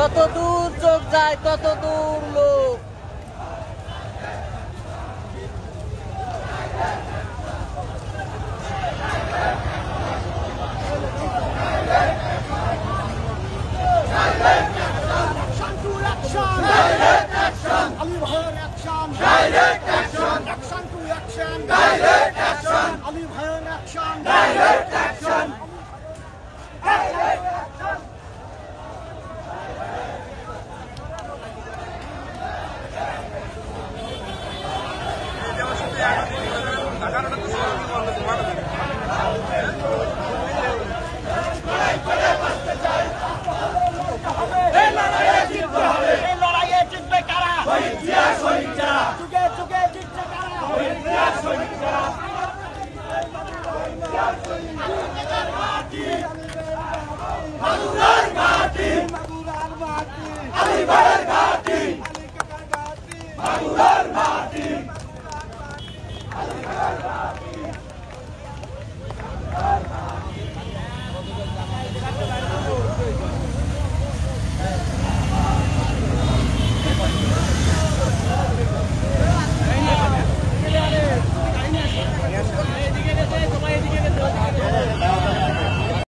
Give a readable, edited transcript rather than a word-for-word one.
যত দূর চোখ যায় তত দূর লোক। Ali Bhaiyer action! Direct action! Action to action! Direct action! Ali Bhaiyer action! Direct action! Direct action!